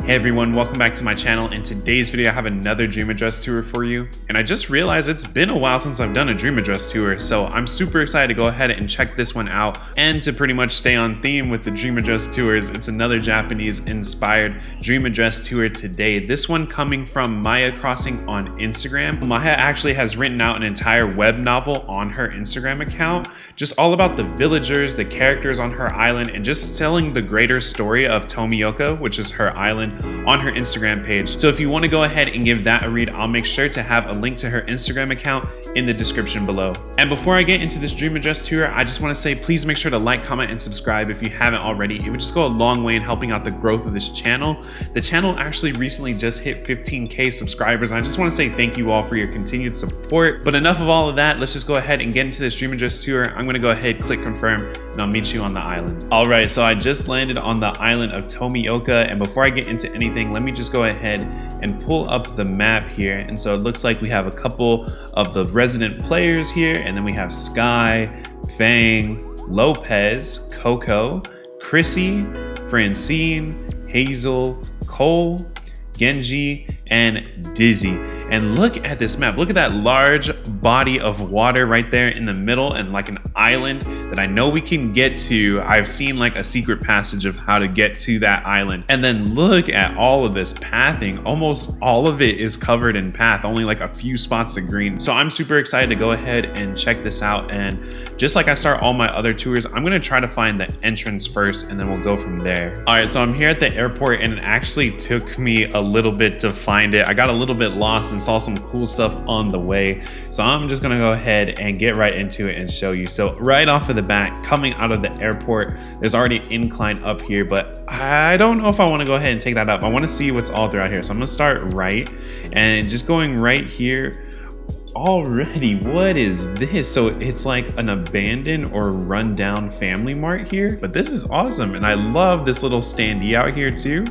Hey everyone, welcome back to my channel. In today's video, I have another dream address tour for you. And I just realized it's been a while since I've done a dream address tour, so I'm super excited to go ahead and check this one out. And to pretty much stay on theme with the dream address tours, it's another Japanese inspired dream address tour today. This one coming from Maja.Crossing on Instagram. Maja actually has written out an entire web novel on her Instagram account, just all about the villagers, the characters on her island, and just telling the greater story of Tomioka, which is her island, on her Instagram page. So if you want to go ahead and give that a read, I'll make sure to have a link to her Instagram account in the description below. And before I get into this dream address tour, I just want to say please make sure to like, comment, and subscribe if you haven't already. It would just go a long way in helping out the growth of this channel. The channel actually recently just hit 15K subscribers, and I just want to say thank you all for your continued support. But enough of all of that, let's just go ahead and get into this dream address tour. I'm going to go ahead, click confirm, and I'll meet you on the island. All right, so I just landed on the island of Tomioka, and before I get into anything, let me just go ahead and pull up the map here. And so it looks like we have a couple of the resident players here, and then we have Sky, Fang, Lopez, Coco, Chrissy, Francine, Hazel, Cole, Genji, and Dizzy. And look at this map. Look at that large body of water right there in the middle, and like an island that I know we can get to. I've seen like a secret passage of how to get to that island. And then look at all of this pathing. Almost all of it is covered in path, only like a few spots of green. So I'm super excited to go ahead and check this out. And just like I start all my other tours, I'm gonna try to find the entrance first, and then we'll go from there. All right, so I'm here at the airport, and it actually took me a little bit to find it. I got a little bit lost and saw some cool stuff on the way. So I'm just gonna go ahead and get right into it and show you. So right off of the bat, coming out of the airport, there's already an incline up here, but I don't know if I wanna go ahead and take that up. I wanna see what's all throughout here. So I'm gonna start right, and just going right here. Already, what is this? So it's like an abandoned or rundown family mart here, but this is awesome. And I love this little standee out here too.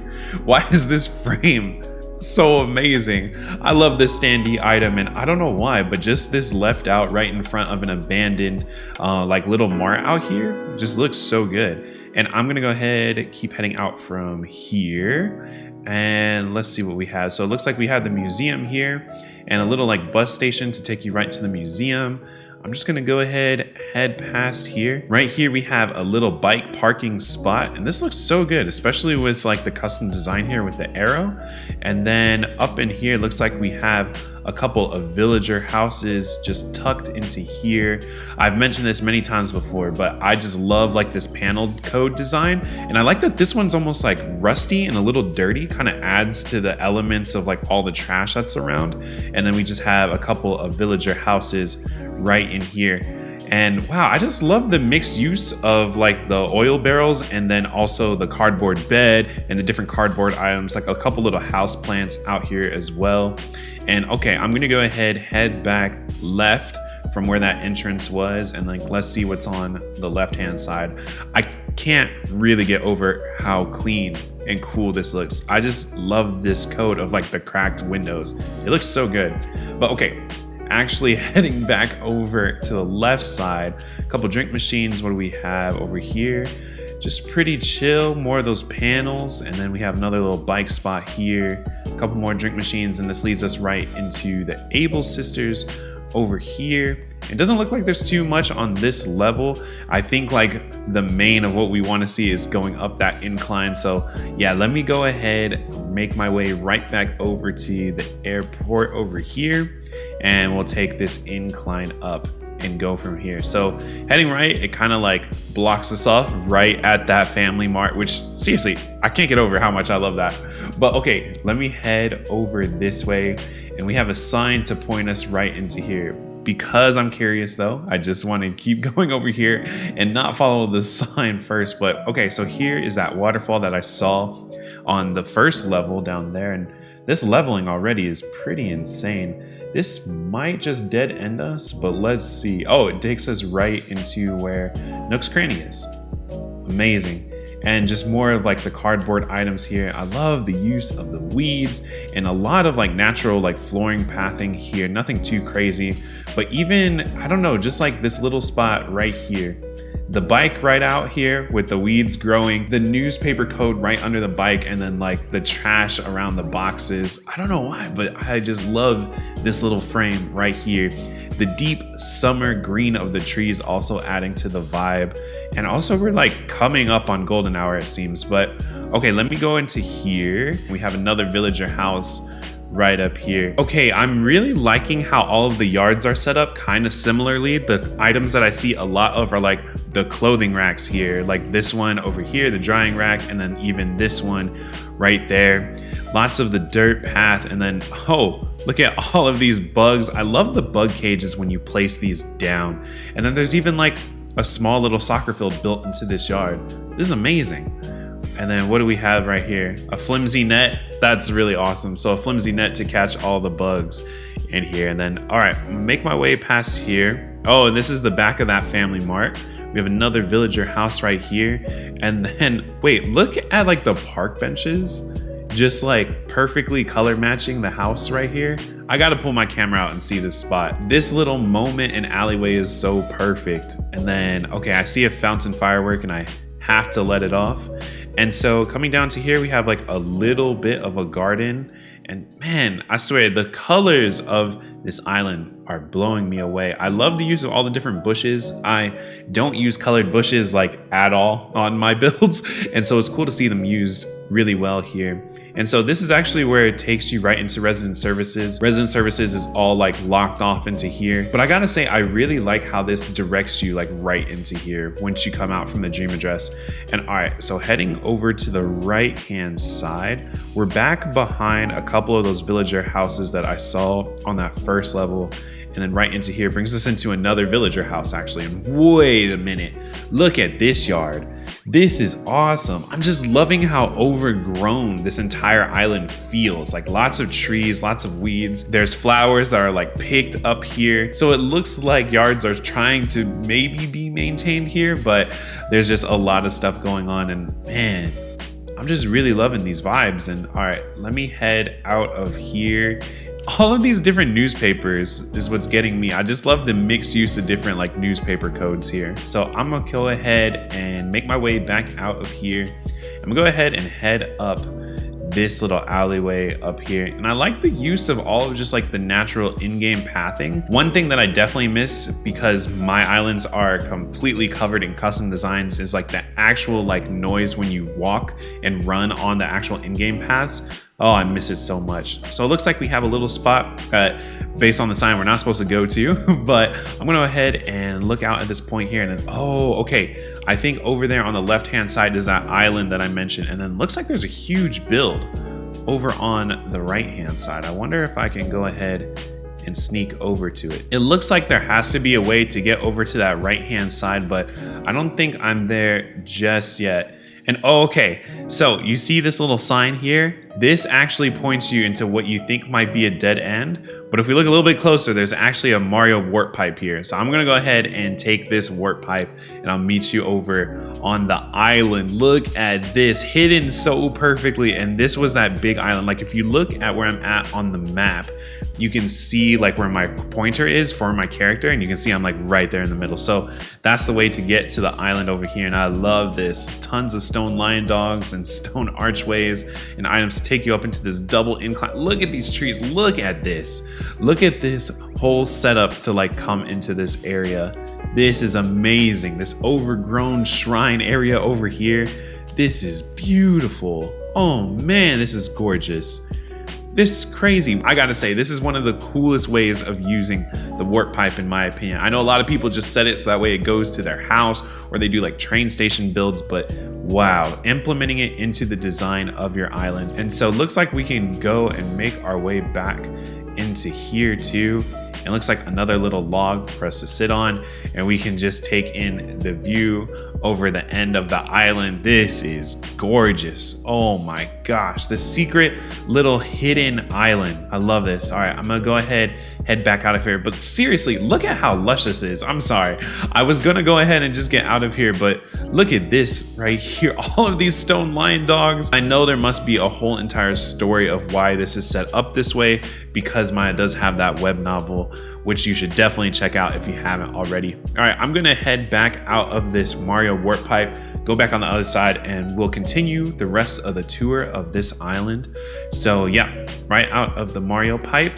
Why is this frame so amazing? I love this standee item, and I don't know why, but just this left out right in front of an abandoned like little mart out here just looks so good. And I'm gonna go ahead, keep heading out from here, and let's see what we have. So it looks like we have the museum here and a little like bus station to take you right to the museum. I'm just gonna go ahead, head past here. Right here we have a little bike parking spot, and this looks so good, especially with like the custom design here with the arrow. And then up in here, looks like we have a couple of villager houses just tucked into here. I've mentioned this many times before, but I just love like this paneled code design. And I like that this one's almost like rusty and a little dirty, kind of adds to the elements of like all the trash that's around. And then we just have a couple of villager houses right in here. And wow, I just love the mixed use of like the oil barrels, and then also the cardboard bed and the different cardboard items, like a couple little house plants out here as well. And okay, I'm gonna go ahead, head back left from where that entrance was, and like let's see what's on the left hand side. I can't really get over how clean and cool this looks. I just love this coat of like the cracked windows. It looks so good. But okay, actually heading back over to the left side, a couple drink machines. What do we have over here? Just pretty chill, more of those panels. And then we have another little bike spot here, a couple more drink machines, and this leads us right into the Able sisters over here. It doesn't look like there's too much on this level. I think like the main of what we want to see is going up that incline. So yeah, let me go ahead, make my way right back over to the airport over here, and we'll take this incline up and go from here. So heading right, it kind of like blocks us off right at that family mart, which seriously, I can't get over how much I love that. But okay, let me head over this way, and we have a sign to point us right into here. Because I'm curious though, I just want to keep going over here and not follow the sign first. But okay, so here is that waterfall that I saw on the first level down there, and this leveling already is pretty insane. This might just dead end us, but let's see. Oh, it takes us right into where Nook's Cranny is. Amazing. And just more of like the cardboard items here. I love the use of the weeds and a lot of like natural like flooring pathing here. Nothing too crazy, but even, I don't know, just like this little spot right here. the bike right out here with the weeds growing, the newspaper code right under the bike, and then like the trash around the boxes. I don't know why, but I just love this little frame right here. The deep summer green of the trees also adding to the vibe. And also we're like coming up on golden hour, it seems. But okay, let me go into here. We have another villager house right up here. Okay, I'm really liking how all of the yards are set up kind of similarly. The items that I see a lot of are like the clothing racks here, like this one over here, the drying rack, and then even this one right there. Lots of the dirt path, and then, oh, look at all of these bugs. I love the bug cages when you place these down. And then there's even like a small little soccer field built into this yard. This is amazing. And then what do we have right here? A flimsy net. That's really awesome. So a flimsy net to catch all the bugs in here. And then, all right, make my way past here. Oh, and this is the back of that family mart. We have another villager house right here. And then, wait, look at like the park benches. Just like perfectly color matching the house right here. I gotta pull my camera out and see this spot. This little moment in alleyway is so perfect. And then, okay, I see a fountain firework and I have to let it off. And so coming down to here, we have like a little bit of a garden. And man, I swear the colors of this island are blowing me away. I love the use of all the different bushes. I don't use colored bushes like at all on my builds. And so it's cool to see them used really well here. And so this is actually where it takes you right into resident services. Resident services is all like locked off into here. But I gotta say, I really like how this directs you like right into here once you come out from the dream address. And all right, so heading over to the right hand side, we're back behind a couple of those villager houses that I saw on that first level. And then right into here brings us into another villager house actually. And wait a minute, look at this yard. This is awesome. I'm just loving how overgrown this entire island feels. Like lots of trees, lots of weeds. There's flowers that are like picked up here. So it looks like yards are trying to maybe be maintained here, but there's just a lot of stuff going on. And man, I'm just really loving these vibes. And all right, let me head out of here. All of these different newspapers is what's getting me. I just love the mixed use of different like newspaper codes here. So I'm gonna go ahead and make my way back out of here. I'm gonna go ahead and head up this little alleyway up here. And I like the use of all of just like the natural in-game pathing. One thing that I definitely miss because my islands are completely covered in custom designs is like the actual like noise when you walk and run on the actual in-game paths. Oh, I miss it so much. So it looks like we have a little spot based on the sign we're not supposed to go to, but I'm gonna go ahead and look out at this point here and then, oh, okay. I think over there on the left-hand side is that island that I mentioned. And then looks like there's a huge build over on the right-hand side. I wonder if I can go ahead and sneak over to it. It looks like there has to be a way to get over to that right-hand side, but I don't think I'm there just yet. And oh, okay, so you see this little sign here? This actually points you into what you think might be a dead end. But if we look a little bit closer, there's actually a Mario warp pipe here. So I'm gonna go ahead and take this warp pipe and I'll meet you over on the island. Look at this, hidden so perfectly. And this was that big island. Like if you look at where I'm at on the map, you can see like where my pointer is for my character, and you can see I'm like right there in the middle. So that's the way to get to the island over here. And I love this. Tons of stone lion dogs and stone archways and items to take you up into this double incline. Look at these trees. Look at this. Look at this whole setup to like come into this area. This is amazing. This overgrown shrine area over here. This is beautiful. Oh man, this is gorgeous. This is crazy. I gotta say, this is one of the coolest ways of using the warp pipe in my opinion. I know a lot of people just set it so that way it goes to their house or they do like train station builds, but wow, implementing it into the design of your island. And so it looks like we can go and make our way back into here too. It looks like another little log for us to sit on, and we can just take in the view over the end of the island. This is gorgeous. Oh my gosh, the secret little hidden island. I love this. All right, I'm gonna go ahead, head back out of here. But seriously, look at how lush this is. I'm sorry. I was gonna go ahead and just get out of here, but look at this right here. All of these stone lion dogs. I know there must be a whole entire story of why this is set up this way, because Maya does have that web novel which you should definitely check out if you haven't already. All right, I'm gonna head back out of this Mario warp pipe, go back on the other side, and we'll continue the rest of the tour of this island. So yeah, right out of the Mario pipe.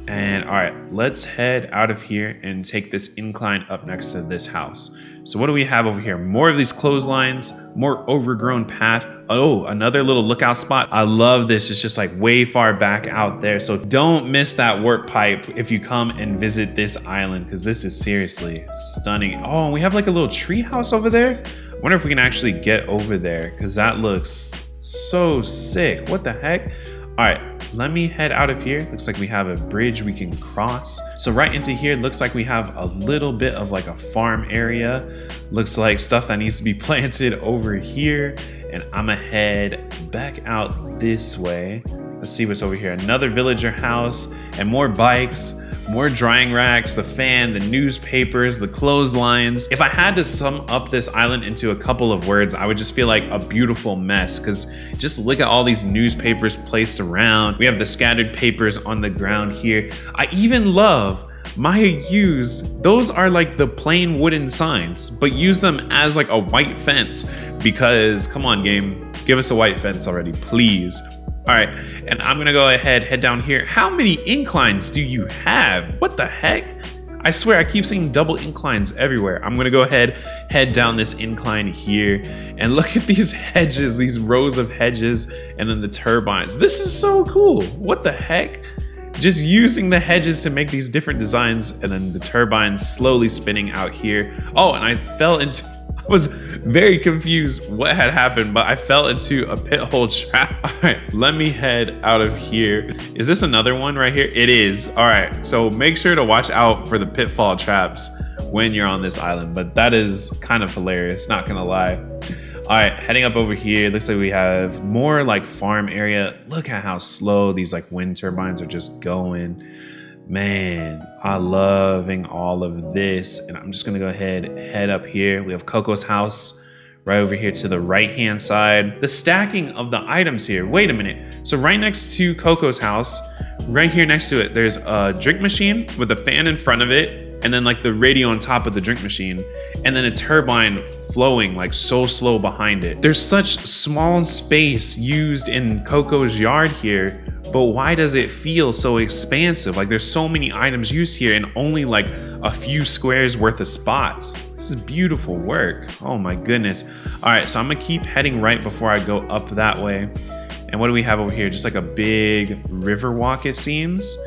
And all right, let's head out of here and take this incline up next to this house. So what do we have over here? More of these clotheslines, more overgrown path. Oh, another little lookout spot. I love this. It's just like way far back out there. So don't miss that warp pipe if you come and visit this island, because this is seriously stunning. Oh, and we have like a little tree house over there. I wonder if we can actually get over there, because that looks so sick. What the heck? All right, let me head out of here. Looks like we have a bridge we can cross. So right into here, looks like we have a little bit of like a farm area. Looks like stuff that needs to be planted over here. And I'ma head back out this way. Let's see what's over here. Another villager house and more bikes, more drying racks, the fan, the newspapers, the clotheslines. If I had to sum up this island into a couple of words, I would just feel like a beautiful mess, because just look at all these newspapers placed around. We have the scattered papers on the ground here. I even love Maja used, those are like the plain wooden signs, but use them as like a white fence, because come on game, give us a white fence already, please. All right, and I'm gonna go ahead, head down here. How many inclines do you have? What the heck? I swear I keep seeing double inclines everywhere. I'm gonna go ahead, head down this incline here, and look at these hedges, these rows of hedges, and then the turbines. This is so cool. What the heck? Just using the hedges to make these different designs, and then the turbines slowly spinning out here. Oh, and I was very confused what had happened, but I fell into a pit hole trap. All right, let me head out of here. Is this another one right here? It is. All right, so make sure to watch out for the pitfall traps when you're on this island, but that is kind of hilarious, not gonna lie. All right, heading up over here, looks like we have more like farm area. Look at how slow these like wind turbines are just going. Man, I'm loving all of this. And I'm just gonna go ahead, head up here. We have Coco's house right over here to the right-hand side. The stacking of the items here, wait a minute. So right next to Coco's house, right here next to it, there's a drink machine with a fan in front of it, and then like the radio on top of the drink machine, and then a turbine flowing like so slow behind it. There's such small space used in Coco's yard here, but why does it feel so expansive? Like there's so many items used here and only like a few squares worth of spots. This is beautiful work. Oh my goodness. All right, so I'm gonna keep heading right before I go up that way. And what do we have over here? Just like a big river walk, it seems.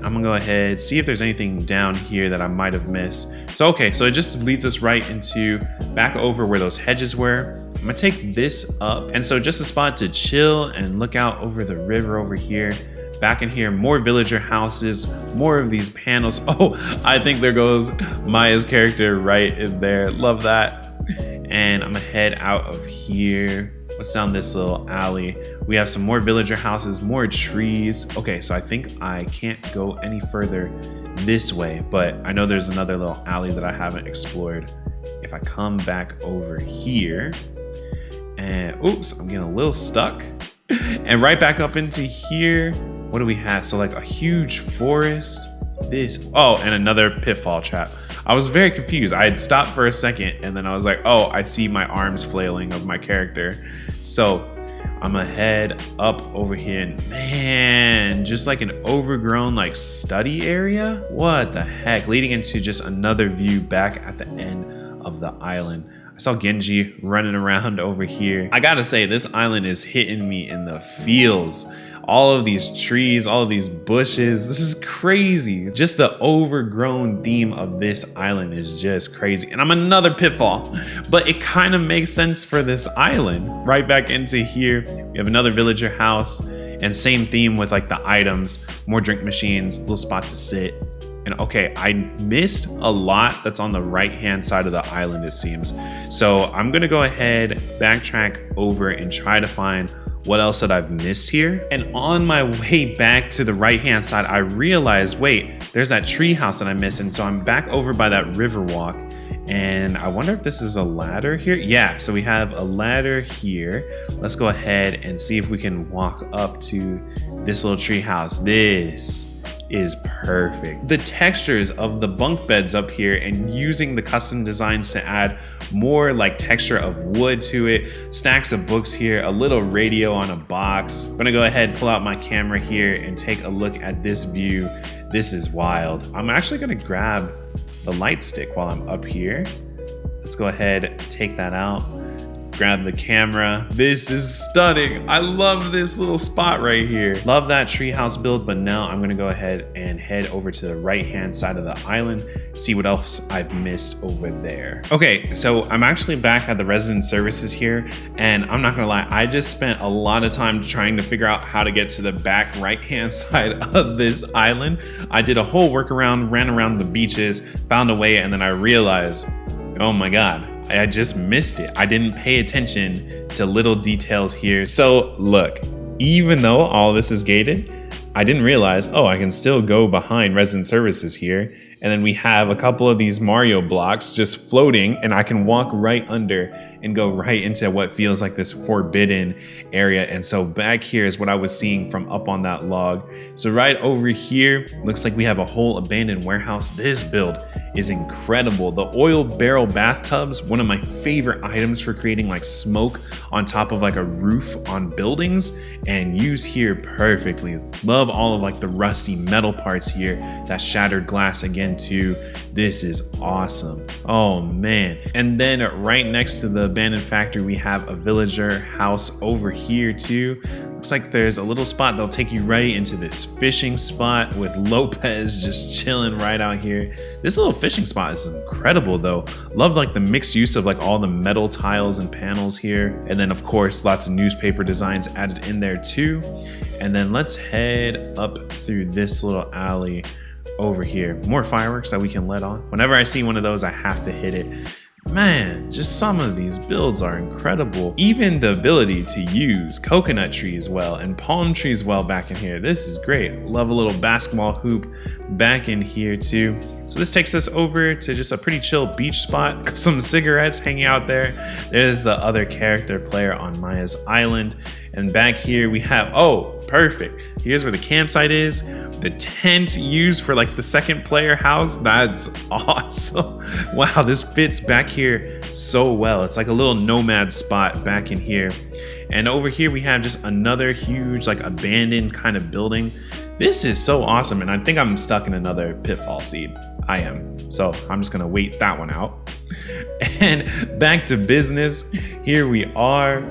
I'm gonna go ahead, see if there's anything down here that I might have missed. So, okay, so it just leads us right into back over where those hedges were. I'm gonna take this up. And so just a spot to chill and look out over the river over here. Back in here, more villager houses, more of these panels. Oh, I think there goes Maja's character right in there. Love that. And I'm gonna head out of here. What's down this little alley? We have some more villager houses, more trees. Okay, so I think I can't go any further this way, but I know there's another little alley that I haven't explored. If I come back over here, and oops, I'm getting a little stuck. And right back up into here, what do we have? So like a huge forest, this, oh, and another pitfall trap. I was very confused. I had stopped for a second and then I was like, oh, I see my arms flailing of my character. So I'm gonna head up over here and man, just like an overgrown like study area. What the heck? Leading into just another view back at the end of the island. I saw Genji running around over here. I gotta say, this island is hitting me in the feels. All of these trees, all of these bushes, this is crazy. Just the overgrown theme of this island is just crazy. And I'm another pitfall, but it kind of makes sense for this island. Right back into here, we have another villager house and same theme with like the items, more drink machines, little spot to sit. And okay, I missed a lot that's on the right-hand side of the island, it seems. So I'm gonna go ahead, backtrack over and try to find what else that I've missed here. And on my way back to the right-hand side, I realized, wait, there's that tree house that I missed. And so I'm back over by that river walk. And I wonder if this is a ladder here. Yeah, so we have a ladder here. Let's go ahead and see if we can walk up to this little tree house. This is perfect. The textures of the bunk beds up here and using the custom designs to add more like texture of wood to it, stacks of books here, a little radio on a box. I'm gonna go ahead, pull out my camera here and take a look at this view. This is wild. I'm actually gonna grab the light stick while I'm up here. Let's go ahead, take that out. Grab the camera. This is stunning. I love this little spot right here. Love that treehouse build, but now I'm gonna go ahead and head over to the right-hand side of the island, see what else I've missed over there. Okay, so I'm actually back at the resident services here, and I'm not gonna lie, I just spent a lot of time trying to figure out how to get to the back right-hand side of this island. I did a whole workaround, ran around the beaches, found a way, and then I realized, oh my God, I just missed it. I didn't pay attention to little details here. So look, even though all this is gated, I didn't realize, oh, I can still go behind resident services here. And then we have a couple of these Mario blocks just floating, and I can walk right under and go right into what feels like this forbidden area. And so back here is what I was seeing from up on that log. So right over here, looks like we have a whole abandoned warehouse. This build is incredible. The oil barrel bathtubs, one of my favorite items for creating like smoke on top of like a roof on buildings, and use here perfectly. Love all of like the rusty metal parts here, that shattered glass again too. This is awesome. Oh man. And then right next to the abandoned factory, we have a villager house over here too. Looks like there's a little spot that'll take you right into this fishing spot with Lopez just chilling right out here. This little fishing spot is incredible though. Love like the mixed use of like all the metal tiles and panels here. And then of course, lots of newspaper designs added in there too. And then let's head up through this little alley over here. More fireworks that we can let off. Whenever I see one of those, I have to hit it. Man, just some of these builds are incredible. Even the ability to use coconut trees well and palm trees well back in here. This is great. Love a little basketball hoop back in here too. So this takes us over to just a pretty chill beach spot. Some cigarettes hanging out there. There's the other character player on Maya's island. And back here we have, oh, perfect. Here's where the campsite is. The tent used for like the second player house. That's awesome. Wow, this fits back here so well. It's like a little nomad spot back in here. And over here we have just another huge like abandoned kind of building. This is so awesome. And I think I'm stuck in another pitfall seed. I am. So I'm just gonna wait that one out. And back to business. Here we are.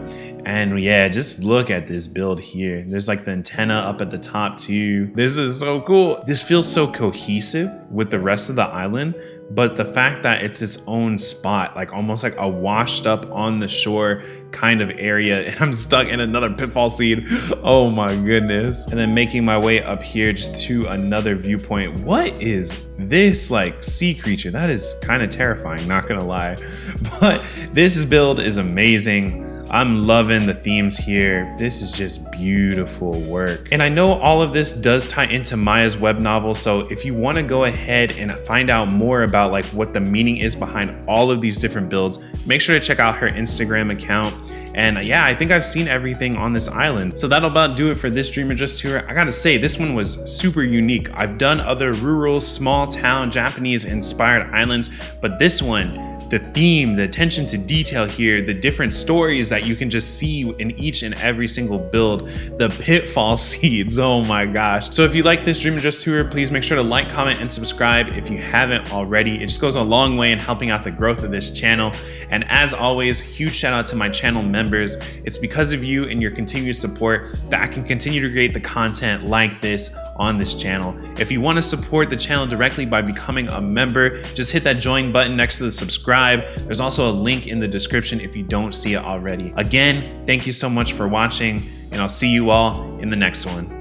And yeah, just look at this build here. There's like the antenna up at the top too. This is so cool. This feels so cohesive with the rest of the island, but the fact that it's its own spot, like almost like a washed up on the shore kind of area, and I'm stuck in another pitfall seed. Oh my goodness. And then making my way up here just to another viewpoint. What is this like sea creature? That is kind of terrifying, not gonna lie. But this build is amazing. I'm loving the themes here. This is just beautiful work. And I know all of this does tie into Maya's web novel, so if you want to go ahead and find out more about like what the meaning is behind all of these different builds, make sure to check out her Instagram account. And yeah, I think I've seen everything on this island. So that'll about do it for this Dream Address tour. I gotta say, this one was super unique. I've done other rural, small town, Japanese inspired islands, but this one, the theme, the attention to detail here, the different stories that you can just see in each and every single build, the pitfall seeds, oh my gosh. So if you like this Dream Address tour, please make sure to like, comment, and subscribe if you haven't already. It just goes a long way in helping out the growth of this channel. And as always, huge shout out to my channel members. It's because of you and your continued support that I can continue to create the content like this on this channel. If you want to support the channel directly by becoming a member, just hit that join button next to the subscribe. There's also a link in the description if you don't see it already. Again, thank you so much for watching, and I'll see you all in the next one.